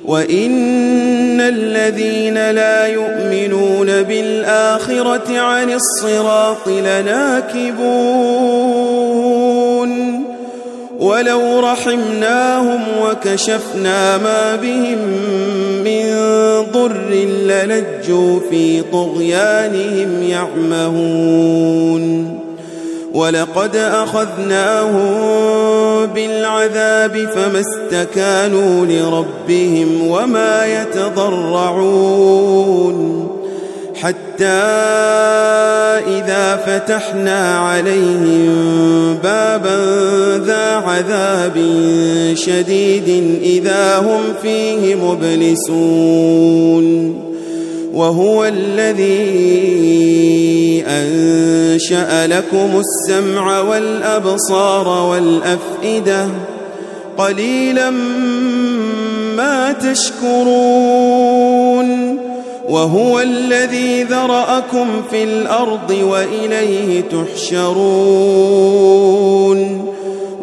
وإن الذين لا يؤمنون بالآخرة عن الصراط لناكبون ولو رحمناهم وكشفنا ما بهم من ضر للجوا في طغيانهم يعمهون ولقد أخذناهم بالعذاب فما استكانوا لربهم وما يتضرعون حتى إذا فتحنا عليهم بابا ذا عذاب شديد إذا هم فيه مبلسون وهو الذي أنشأ لكم السمع والأبصار والأفئدة قليلا ما تشكرون وهو الذي ذرأكم في الأرض وإليه تحشرون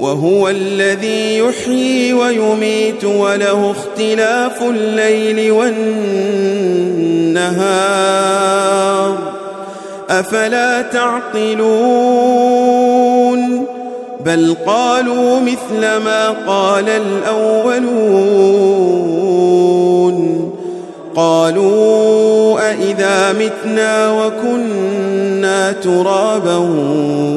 وهو الذي يحيي ويميت وله اختلاف الليل والنهار أفلا تعقلون بل قالوا مثل ما قال الأولون قالوا أإذا متنا وكنا ترابا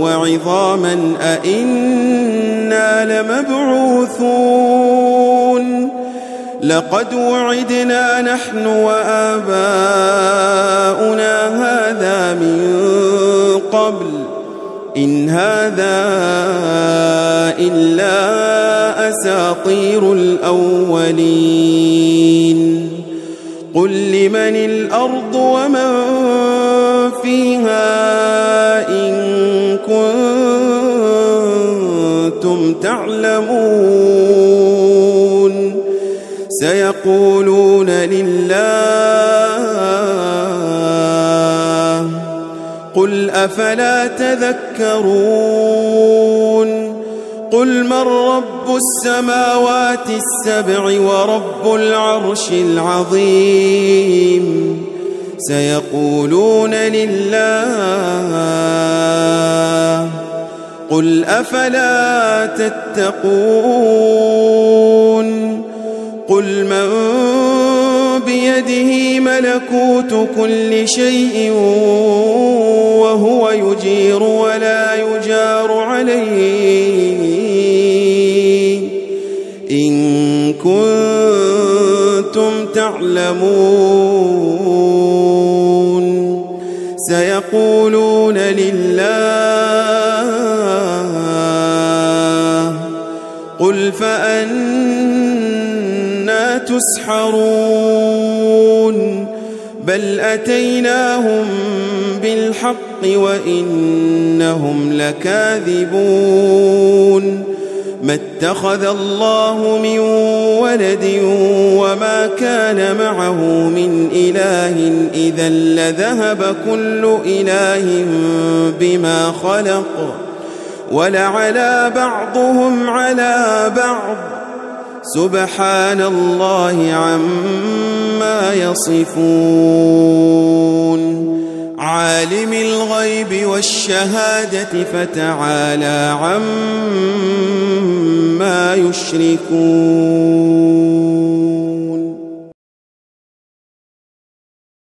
وعظاما أإنا لمبعوثون لقد وعدنا نحن وآباؤنا هذا من قبل إن هذا إلا أساطير الأولين قل لمن الأرض ومن فيها إن كنتم تعلمون سيقولون لله قل أفلا تذكرون قل من رب السماوات السبع ورب العرش العظيم سيقولون لله قل أفلا تتقون قل من بيده ملكوت كل شيء وهو يجير ولا يجار عليه إن كنتم تعلمون سيقولون لله قل فأنا تسحرون بل أتيناهم بالحق وإنهم لكاذبون ما اتخذ الله من ولد وما كان معه من إله إذا لذهب كل إله بما خلق ولعلى بعضهم على بعض سبحان الله عما يصفون عالم الغيب والشهادة فتعالى عما يشركون